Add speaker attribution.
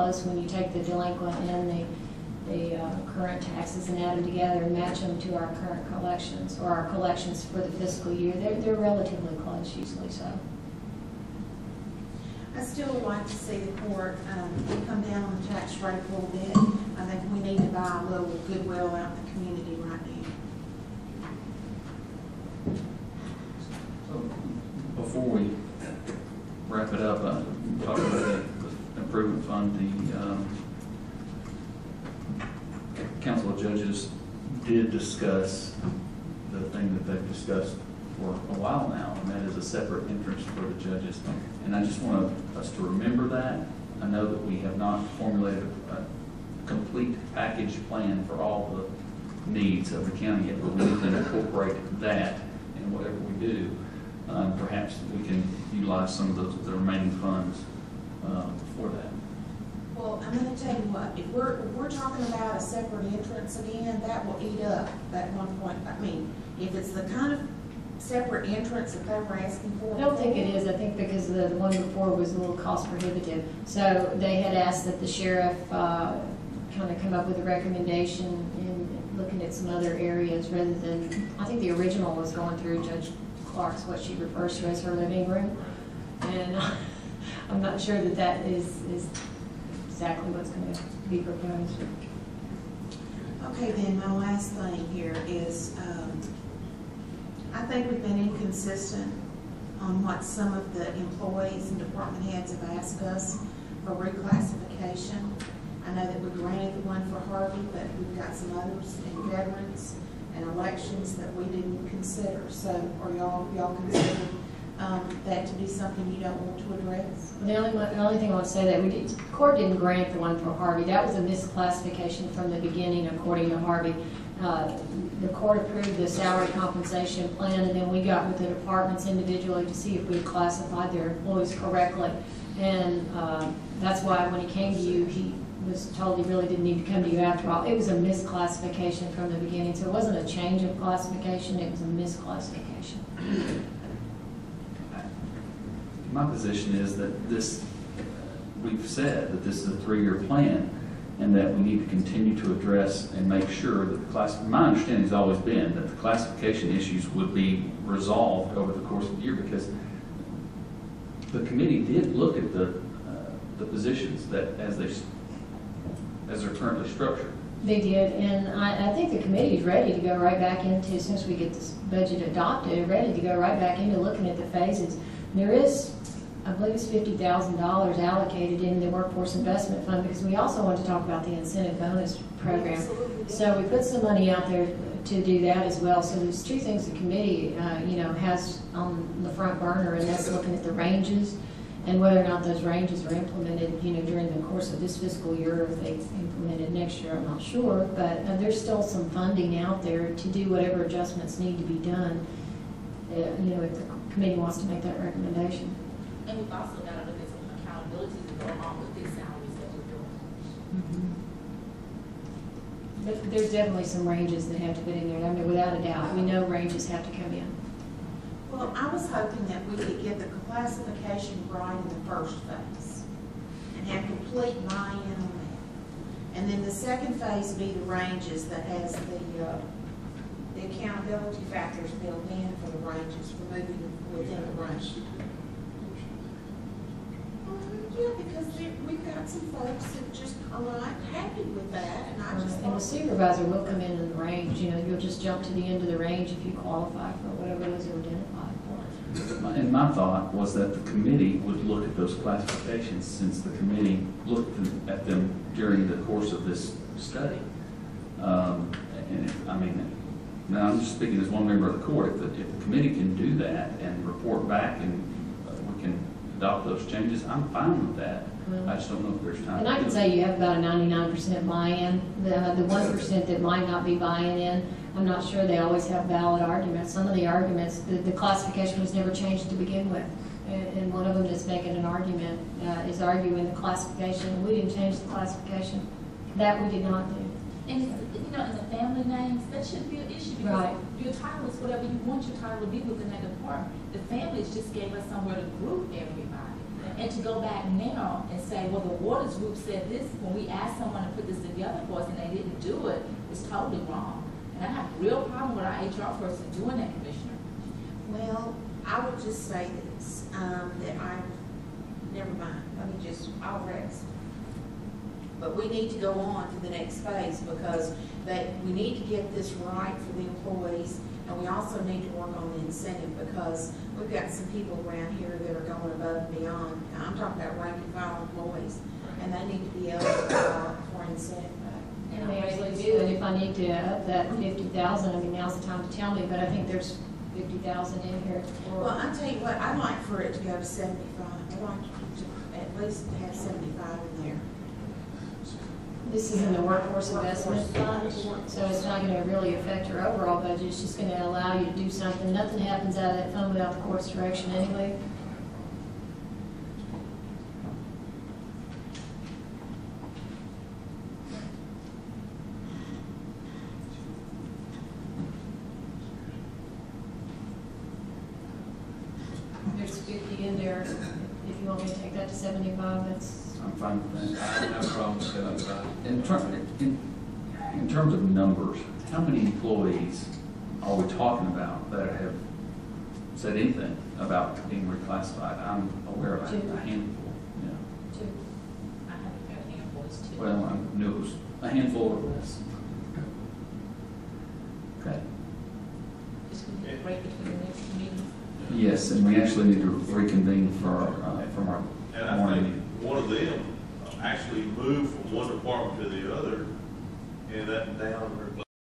Speaker 1: close when you take the delinquent and the current taxes and add them together and match them to our current collections, or our collections for the fiscal year. They're relatively close, usually so.
Speaker 2: I still would like to see the court come down on the tax rate a little bit. I think we need to buy a little goodwill out in the community right now.
Speaker 3: So before we wrap it up, talk about the improvement fund. The Council of Judges did discuss the thing that they've discussed for a while now, and that is a separate entrance for the judges. And I just want us to remember that. I know that we have not formulated a complete package plan for all the needs of the county yet, but we need to incorporate that in whatever we do. Perhaps we can utilize some of the remaining funds for that.
Speaker 2: Well, I'm going to tell you what, if we're talking about a separate entrance again, that will eat up that 1 I mean, if it's the kind of separate entrance that they were asking for.
Speaker 1: I don't think it is. I think because the one before was a little cost prohibitive. So they had asked that the sheriff kind of come up with a recommendation in looking at some other areas rather than, I think the original was going through Judge Clark's, what she refers to as her living room. And I'm not sure that that is exactly what's going to be proposed.
Speaker 2: Okay, then my last thing here is I think we've been inconsistent on what some of the employees and department heads have asked us for reclassification. I know that we granted the one for Harvey, but we've got some others in veterans and elections that we didn't consider. So are y'all consider that to be something you don't want to address?
Speaker 1: The only thing I want to say that the court didn't grant the one for Harvey. That was a misclassification from the beginning, according to Harvey. The court approved the salary compensation plan, and then we got with the departments individually to see if we had classified their employees correctly. And that's why when he came to you, he was told he really didn't need to come to you after all. It was a misclassification from the beginning, so it wasn't a change of classification, it was a misclassification.
Speaker 3: My position is that this, we've said that this is a 3-year plan, and that we need to continue to address and make sure that the class. My understanding has always been that the classification issues would be resolved over the course of the year, because the committee did look at the positions that as they're currently structured.
Speaker 1: They did, and I think the committee is ready to go right back into, as soon as we get this budget adopted, ready to go right back into looking at the phases. There is, I believe it's $50,000 allocated in the Workforce Investment Fund, because we also want to talk about the incentive bonus program.
Speaker 2: Absolutely.
Speaker 1: So we put some money out there to do that as well. So there's two things the committee, has on the front burner, and that's looking at the ranges and whether or not those ranges are implemented, during the course of this fiscal year, or if they implemented next year, I'm not sure. But there's still some funding out there to do whatever adjustments need to be done, if the committee wants to make that recommendation.
Speaker 4: And we've also got to look at some accountability to go along with these salaries that we're doing.
Speaker 1: But there's definitely some ranges that have to fit in there. I mean, without a doubt, we know ranges have to come in.
Speaker 2: Well, I was hoping that we could get the classification right in the first phase and have complete buy-in on that. And then the second phase be the ranges that has the accountability factors built in for the ranges, for moving within the range. Yeah, because we've got some folks that just are not happy with that, and I just
Speaker 1: And the supervisor will come in the range. You'll just jump to the end of the range if you qualify for whatever it is you're identified for.
Speaker 3: And my thought was that the committee would look at those classifications, since the committee looked at them during the course of this study. Now I'm just speaking as one member of the court. If the committee can do that and report back, and we can adopt those changes, I'm fine with that. I just don't know if there's time.
Speaker 1: And I can say you have about a 99% buy-in. The 1% that might not be buying in, I'm not sure they always have valid arguments. Some of the arguments, the classification was never changed to begin with. And one of them that's making an argument is arguing the classification. We didn't change the classification. That we did not do.
Speaker 4: And in the family names, that shouldn't be an issue, because
Speaker 1: Right.
Speaker 4: your title is whatever you want your title to be within that department. The families just gave us somewhere to group everybody. And And to go back now and say, well, the waters group said this, when we asked someone to put this together for us and they didn't do it, it's totally wrong. And I have a real problem with our HR person doing that, Commissioner.
Speaker 2: Well, I would just say this, that never mind, let me just, I'll rest. But we need to go on to the next phase because we need to get this right for the employees, and we also need to work on the incentive because we've got some people around here that are going above and beyond. I'm talking about rank and file employees, and they need to be eligible for incentive pay.
Speaker 1: And they actually do, and if I need to up that 50,000, I mean, now's the time to tell me, but I think there's 50,000 in here
Speaker 2: Well,
Speaker 1: for,
Speaker 2: I tell you what, I'd like for it to go to 75. I'd like to at least have 75 in there.
Speaker 1: this is in the workforce investment fund, so it's not gonna really affect your overall budget, it's just gonna allow you to do something. Nothing happens out of that fund without the court's direction anyway. There's 50 in there, if you want me to take that to 75, that's,
Speaker 3: I'm fine with that.
Speaker 5: I don't have a problem with that.
Speaker 3: In terms of numbers, how many employees are we talking about that have said anything about being reclassified? I'm aware of a handful, yeah.
Speaker 1: two.
Speaker 4: I haven't got any voice to.
Speaker 3: Well, I knew it was a handful or less. Okay.
Speaker 4: Just gonna be a break between the next two meetings.
Speaker 3: Yes, and we actually need to reconvene from our
Speaker 6: And I
Speaker 3: morning
Speaker 6: think
Speaker 3: meeting.
Speaker 6: one of them actually moved from one department to the other, and that down